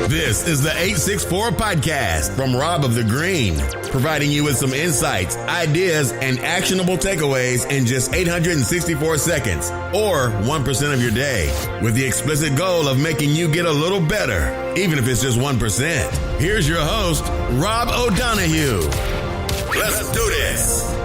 This is the 864 podcast from Rob of the Green, providing you with some insights, ideas, and actionable takeaways in just 864 seconds, or 1% of your day, with the explicit goal of making you get a little better, even if it's just 1%. Here's your host, Rob O'Donoghue. Let's do this.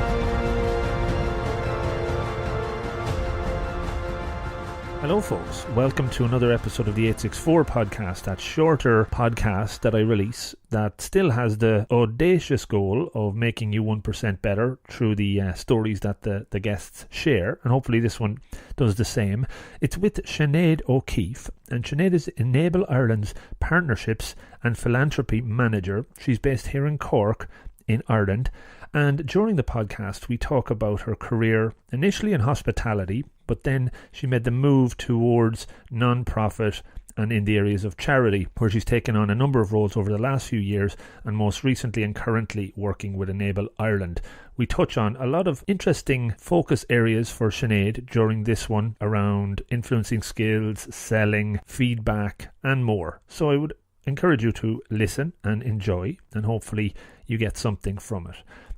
Hello folks, welcome to another episode of the 864 podcast, that shorter podcast that I release that still has the audacious goal of making you 1% better through the stories that the guests share, and hopefully this one does the same. It's with Sinead O'Keeffe, and Sinead is Enable Ireland's Partnerships and Philanthropy Manager. She's based here in Cork in Ireland, and during the podcast we talk about her career initially in hospitality, but then she made the move towards non-profit and in the areas of charity, where she's taken on a number of roles over the last few years, and most recently and currently working with Enable Ireland. We touch on a lot of interesting focus areas for Sinead during this one around influencing skills, selling, feedback and more. So I would encourage you to listen and enjoy, and hopefully you get something from it.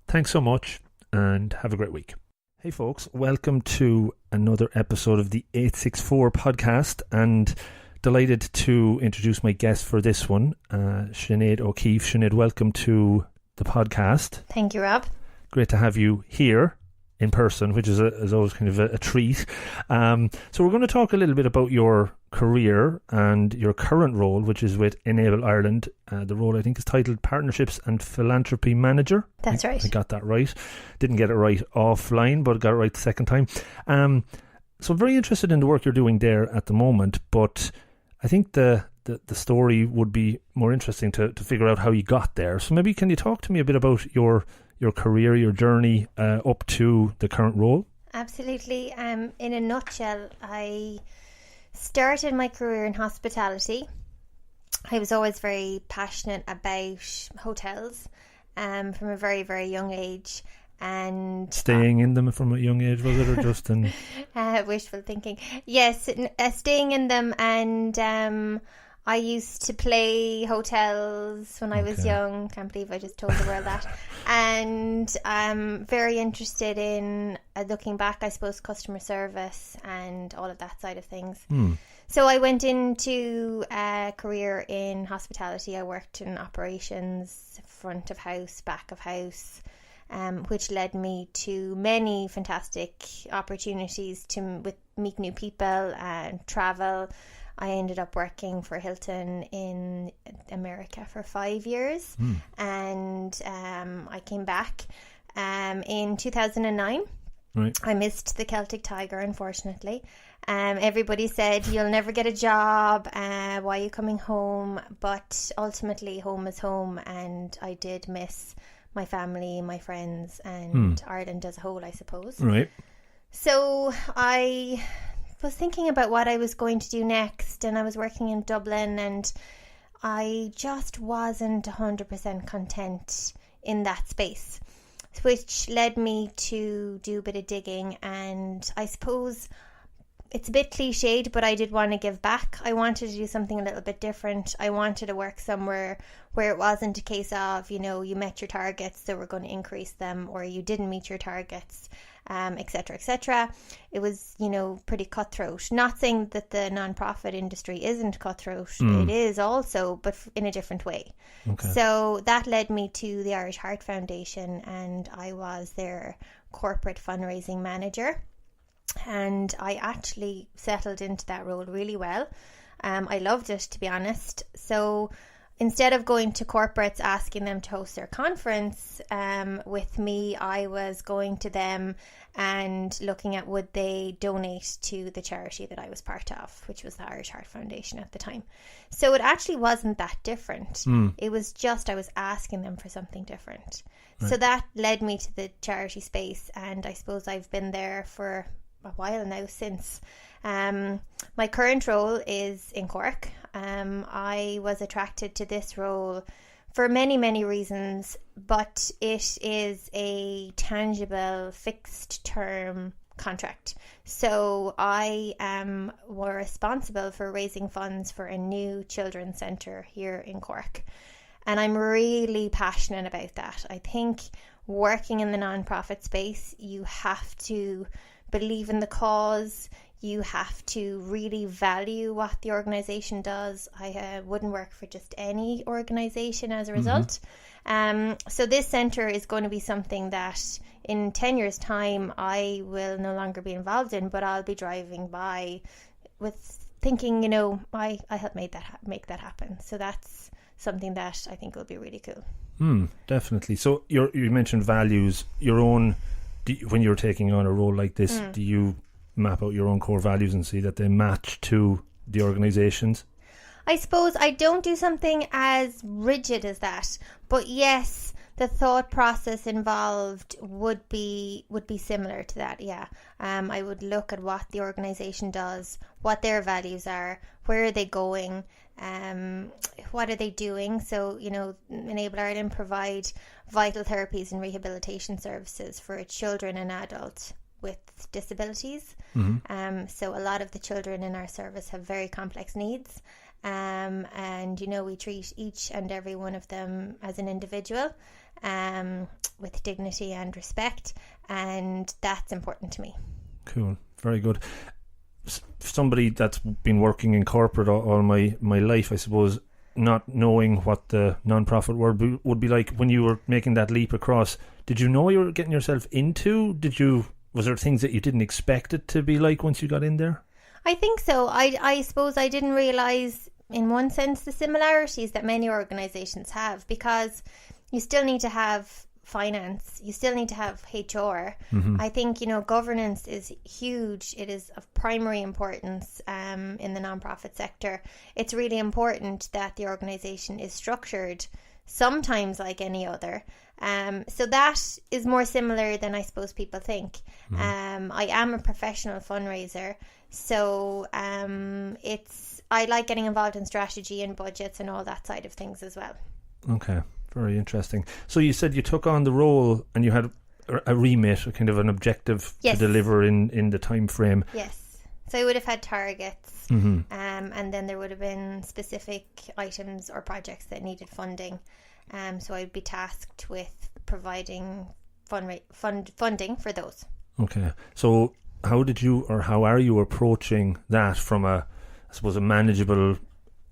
Thanks so much and have a great week. Hey folks, welcome to another episode of the 864 podcast, and delighted to introduce my guest for this one, Sinead O'Keeffe. Sinead, welcome to the podcast. Thank you, Rob. Great to have you here in person, which is always kind of a treat. So we're going to talk a little bit about your career and your current role, which is with Enable Ireland. The role I think is titled Partnerships and Philanthropy Manager. That's right. I got that right. Didn't get it right offline, but got it right the second time. So I'm very interested in the work you're doing there at the moment, but I think the story would be more interesting to figure out how you got there. So maybe can you talk to me a bit about your career, your journey up to the current role? Absolutely. In a nutshell, I started my career in hospitality. I was always very passionate about hotels from a very, very young age. And staying in them from a young age, was it, or just in wishful thinking? Yes, staying in them, and I used to play hotels when I was young. Can't believe I just told the world that. And I'm very interested in, looking back, I suppose, customer service and all of that side of things. So I went into a career in hospitality. I worked in operations, front of house, back of house, which led me to many fantastic opportunities to meet new people and travel. I ended up working for Hilton in America for 5 years, and I came back in 2009. Right. I missed the Celtic Tiger, unfortunately. Everybody said, you'll never get a job, why are you coming home? But ultimately, home is home, and I did miss my family, my friends, and Ireland as a whole, I suppose. Right. So I was thinking about what I was going to do next, and I was working in Dublin, and I just wasn't 100% content in that space, which led me to do a bit of digging. And I suppose it's a bit cliched, but I did want to give back. I wanted to do something a little bit different. I wanted to work somewhere where it wasn't a case of, you met your targets, so we're going to increase them, or you didn't meet your targets, etc., etc. It was, pretty cutthroat. Not saying that the non-profit industry isn't cutthroat. It is also, but in a different way. Okay. So that led me to the Irish Heart Foundation, and I was their corporate fundraising manager. And I actually settled into that role really well. I loved it, to be honest. So instead of going to corporates asking them to host their conference with me, I was going to them and looking at would they donate to the charity that I was part of, which was the Irish Heart Foundation at the time. So it actually wasn't that different. It was just I was asking them for something different. Right. So that led me to the charity space, and I suppose I've been there for a while now since. My current role is in Cork. I was attracted to this role for many, many reasons, but it is a tangible, fixed term contract. So I were responsible for raising funds for a new children's centre here in Cork. And I'm really passionate about that. I think working in the non-profit space, you have to believe in the cause. You have to really value what the organisation does. I wouldn't work for just any organisation as a result. So this centre is going to be something that in 10 years' time I will no longer be involved in, but I'll be driving by with thinking, you know, I helped make that happen. So that's something that I think will be really cool. Definitely. So you mentioned values, your own. When you're taking on a role like this, do you map out your own core values and see that they match to the organisation's? I suppose I don't do something as rigid as that, but yes, the thought process involved would be similar to that. Yeah, I would look at what the organisation does, what their values are, where are they going, what are they doing. So, you know, Enable Ireland provide vital therapies and rehabilitation services for children and adults with disabilities. So a lot of the children in our service have very complex needs. And, you know, we treat each and every one of them as an individual, with dignity and respect. And that's important to me. Cool. Very good. Somebody that's been working in corporate all my life, I suppose, not knowing what the non-profit world would be like when you were making that leap across, did you know you were getting yourself into? Was there things that you didn't expect it to be like once you got in there? I think so. I suppose I didn't realise, in one sense, the similarities that many organisations have, because you still need to have finance, you still need to have HR. I think, you know, governance is huge. It is of primary importance in the non-profit sector. It's really important that the organisation is structured sometimes like any other. So that is more similar than I suppose people think. I am a professional fundraiser, so I like getting involved in strategy and budgets and all that side of things as well. Okay, very interesting. So you said you took on the role and you had a remit, a kind of an objective to deliver in the time frame. Yes. So I would have had targets, and then there would have been specific items or projects that needed funding. So I'd be tasked with providing funding for those. Okay. So how are you approaching that from a manageable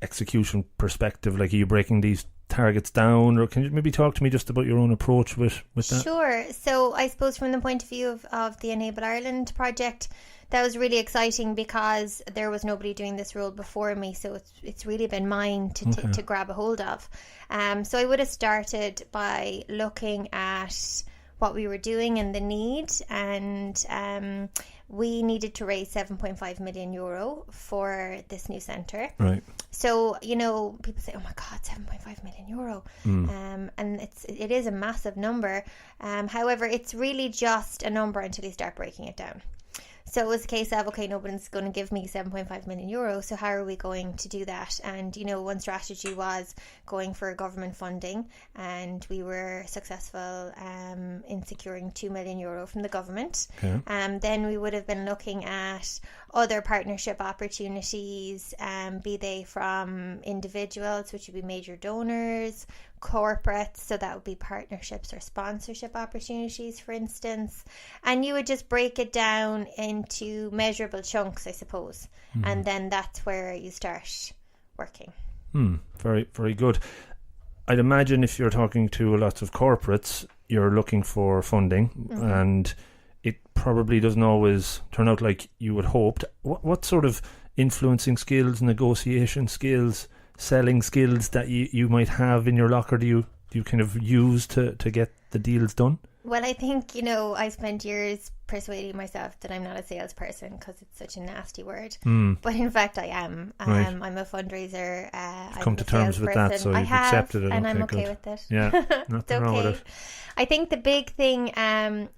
execution perspective? Like, are you breaking these targets down, or can you maybe talk to me just about your own approach with that? Sure. So I suppose from the point of view of the Enable Ireland project, that was really exciting because there was nobody doing this role before me, so it's really been mine to grab a hold of. So I would have started by looking at what we were doing and the need, and we needed to raise €7.5 million for this new centre. Right. So, you know, people say, oh my God, €7.5 million. And it is a massive number. However, it's really just a number until you start breaking it down. So it was a case of, okay, nobody's going to give me €7.5 million, so how are we going to do that? And, you know, one strategy was going for government funding, and we were successful in securing €2 million from the government. Okay. Then we would have been looking at other partnership opportunities, be they from individuals, which would be major donors, corporates, so that would be partnerships or sponsorship opportunities, for instance. And you would just break it down into measurable chunks, I suppose. And then that's where you start working. Very, very good. I'd imagine if you're talking to lots of corporates, you're looking for funding, and it probably doesn't always turn out like you would hoped. What sort of influencing skills, negotiation skills, selling skills that you might have in your locker do you kind of use to get the deals done? Well, I think, you know, I spent years persuading myself that I'm not a salesperson because it's such a nasty word. But in fact, I am. Right. I'm a fundraiser. You've come to terms with that, so you've accepted it. And okay, I'm okay good. with it. Yeah, It's okay. I think the big thing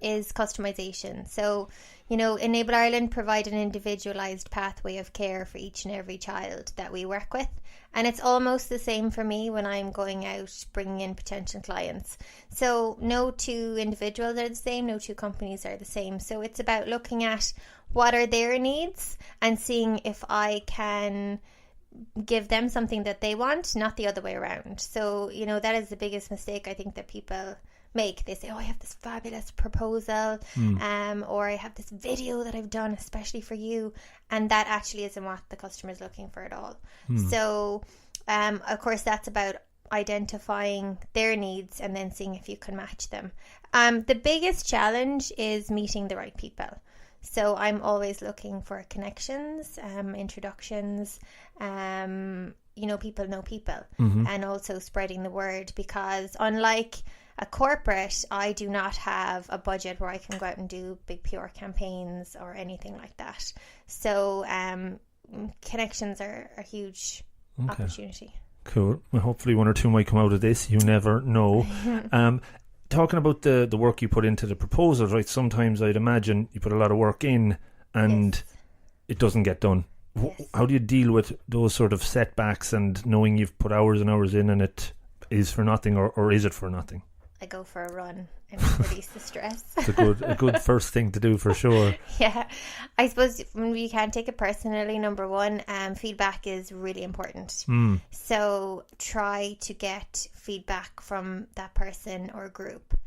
is customization. So, you know, Enable Ireland provide an individualised pathway of care for each and every child that we work with. And it's almost the same for me when I'm going out bringing in potential clients. So no two individuals are the same, no two companies are the same. team. So it's about looking at what are their needs and seeing if I can give them something that they want, not the other way around. So, that is the biggest mistake I think that people make. They say, oh, I have this fabulous proposal, or I have this video that I've done especially for you, and that actually isn't what the customer is looking for at all. So of course that's about identifying their needs and then seeing if you can match them. The biggest challenge is meeting the right people. So I'm always looking for connections, introductions, people know people, and also spreading the word, because unlike a corporate, I do not have a budget where I can go out and do big PR campaigns or anything like that. So connections are a huge opportunity. Cool. Well, hopefully one or two might come out of this. You never know. Talking about the work you put into the proposals, right? Sometimes I'd imagine you put a lot of work in and it doesn't get done. Yes. How do you deal with those sort of setbacks and knowing you've put hours and hours in and it is for nothing, or is it for nothing? I go for a run and release the stress. It's a good first thing to do for sure. Yeah, I suppose you can't take it personally. Number one, feedback is really important. So try to get feedback from that person or group,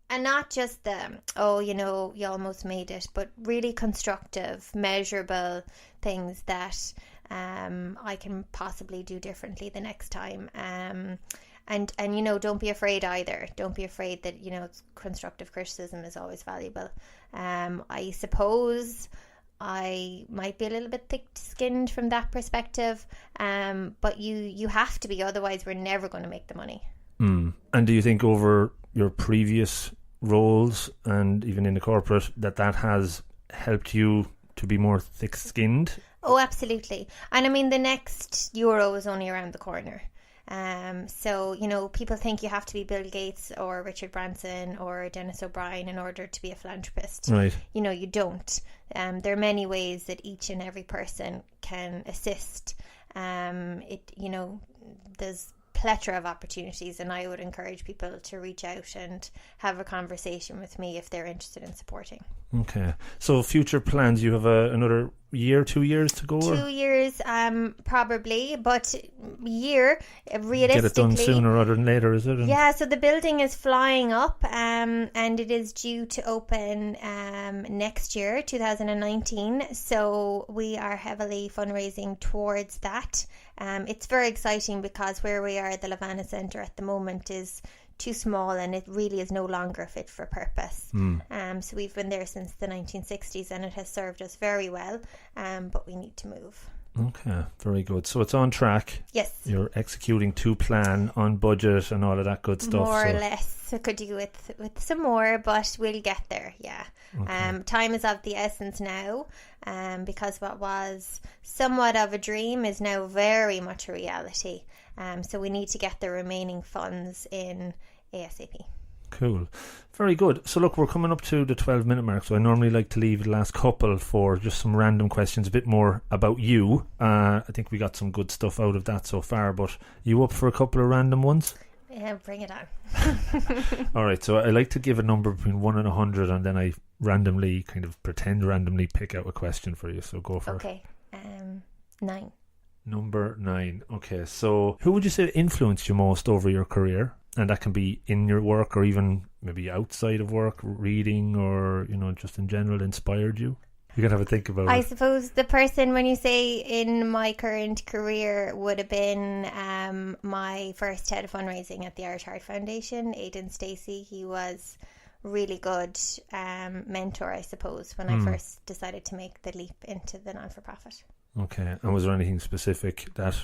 and not just you almost made it, but really constructive, measurable things that I can possibly do differently the next time. And don't be afraid either. Don't be afraid that, constructive criticism is always valuable. I suppose I might be a little bit thick-skinned from that perspective, but you have to be, otherwise we're never going to make the money. And do you think over your previous roles and even in the corporate that has helped you to be more thick-skinned? Oh, absolutely. And I mean, the next Euro is only around the corner. So, people think you have to be Bill Gates or Richard Branson or Dennis O'Brien in order to be a philanthropist. Right. You don't. There are many ways that each and every person can assist. There's plethora of opportunities, and I would encourage people to reach out and have a conversation with me if they're interested in supporting. Okay. So future plans, you have another year, 2 years to go? 2 years, probably, but realistically. Get it done sooner rather than later, is it? Yeah, so the building is flying up, and it is due to open next year, 2019. So we are heavily fundraising towards that. It's very exciting because where we are at the Lavana Centre at the moment is too small, and it really is no longer fit for purpose. So we've been there since the 1960s, and it has served us very well, but we need to move. Okay, very good. So it's on track. Yes. You're executing to plan, on budget and all of that good stuff. More or less. I could do with some more, but we'll get there, yeah. Okay. Time is of the essence now, because what was somewhat of a dream is now very much a reality. So we need to get the remaining funds in ASAP. Cool. Very good. So look, we're coming up to the 12-minute mark, so I normally like to leave the last couple for just some random questions, a bit more about you. I think we got some good stuff out of that so far, but you up for a couple of random ones? Yeah, bring it on. All right, so I like to give a number between 1 and 100, and then I randomly pick out a question for you, so go for it. Okay, 9. Number 9. Okay, so who would you say influenced you most over your career? And that can be in your work or even maybe outside of work, reading, or, just in general inspired you? You can have a think about it. I suppose the person, when you say in my current career, would have been my first head of fundraising at the Irish Heart Foundation, Aidan Stacey. He was really good mentor, I suppose, when I first decided to make the leap into the non-for-profit. Okay, and was there anything specific that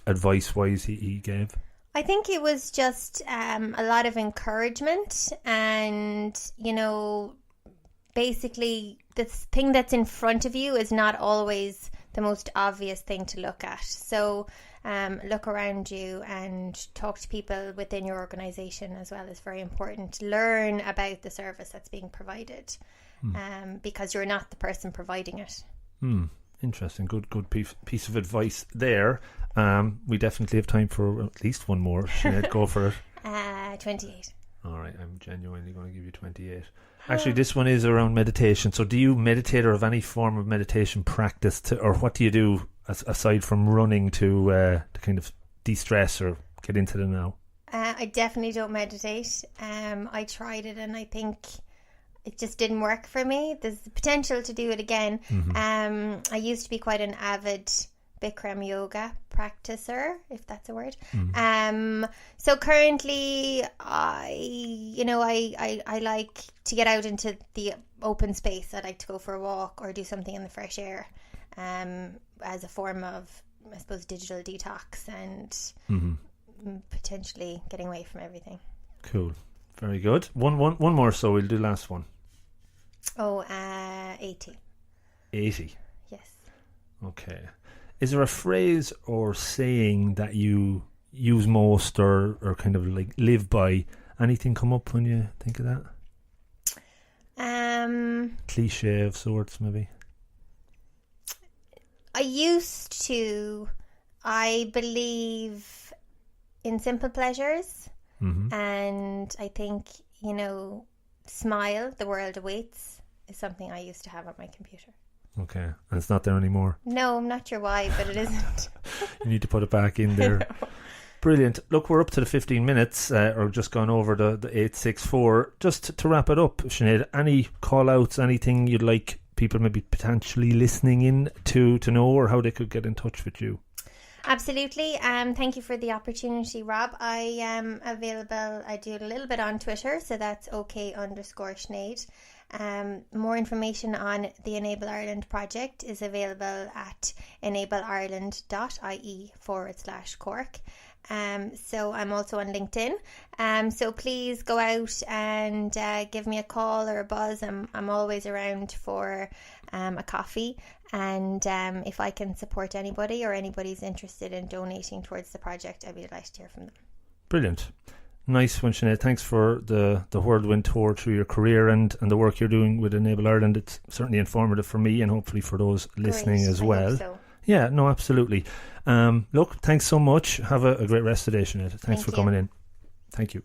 advice-wise he gave? I think it was just a lot of encouragement, and, basically the thing that's in front of you is not always the most obvious thing to look at. So look around you and talk to people within your organisation as well is very important. Learn about the service that's being provided, because you're not the person providing it. Interesting. Good piece of advice there. We definitely have time for at least one more. Sinead, go for it. 28. All right, I'm genuinely going to give you 28. Actually, this one is around meditation. So do you meditate or have any form of meditation practice or what do you do aside from running to kind of de-stress or get into the now? I definitely don't meditate. I tried it and I think it just didn't work for me. There's the potential to do it again. I used to be quite an avid Bikram yoga practicer, if that's a word. So currently I like to get out into the open space. I like to go for a walk or do something in the fresh air as a form of, I suppose, digital detox and potentially getting away from everything. Cool. Very good. One more, so we'll do last one. 80. 80? Yes. Okay. Is there a phrase or saying that you use most or kind of like live by? Anything come up when you think of that? Cliche of sorts, maybe? I believe in simple pleasures. And I think, smile, the world awaits is something I used to have on my computer. Okay, and it's not there anymore? No, I'm not sure why, but it isn't. You need to put it back in there. Brilliant. Look, we're up to the 15 minutes, or just gone over the 864. Just to wrap it up, Sinead, any call-outs, anything you'd like people maybe potentially listening in to know, or how they could get in touch with you? Absolutely. Thank you for the opportunity, Rob. I am available. I do a little bit on Twitter, so that's OK_Sinead. More information on the Enable Ireland project is available at enableireland.ie/Cork. So I'm also on LinkedIn. So please go out and give me a call or a buzz. I'm always around for a coffee. And if I can support anybody or anybody's interested in donating towards the project, I'd be delighted to hear from them. Brilliant. Nice one, Sinead. Thanks for the whirlwind tour through your career and the work you're doing with Enable Ireland. It's certainly informative for me and hopefully for those listening as well. I hope so. Yeah, no, absolutely. Look, thanks so much. Have a great rest of the day, Sinead. Thanks for coming in. Thank you.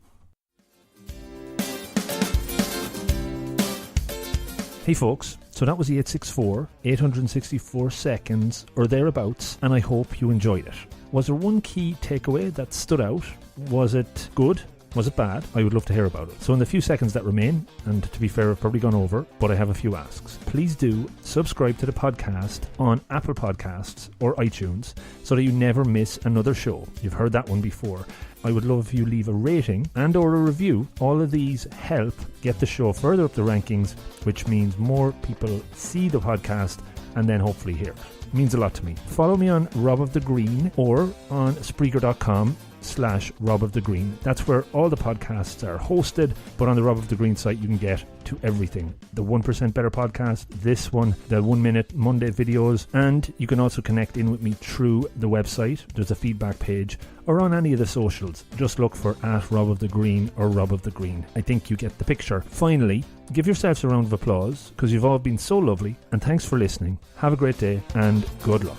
Hey folks, so that was the 864, 864 seconds or thereabouts, and I hope you enjoyed it. Was there one key takeaway that stood out? Was it good? Was it bad? I would love to hear about it. So in the few seconds that remain, and to be fair, I've probably gone over, but I have a few asks. Please do subscribe to the podcast on Apple Podcasts or iTunes so that you never miss another show. You've heard that one before. I would love if you leave a rating and or a review. All of these help get the show further up the rankings, which means more people see the podcast and then hopefully hear it. It means a lot to me. Follow me on Rob of the Green or on Spreaker.com/Rob of the Green. That's where all the podcasts are hosted, but on the Rob of the Green site you can get to everything. The 1% Better podcast, this one, the 1 Minute Monday videos, and you can also connect in with me through the website. There's a feedback page, or on any of the socials. Just look for @Rob of the Green or Rob of the Green. I think you get the picture. Finally, give yourselves a round of applause because you've all been so lovely, and thanks for listening. Have a great day and good luck.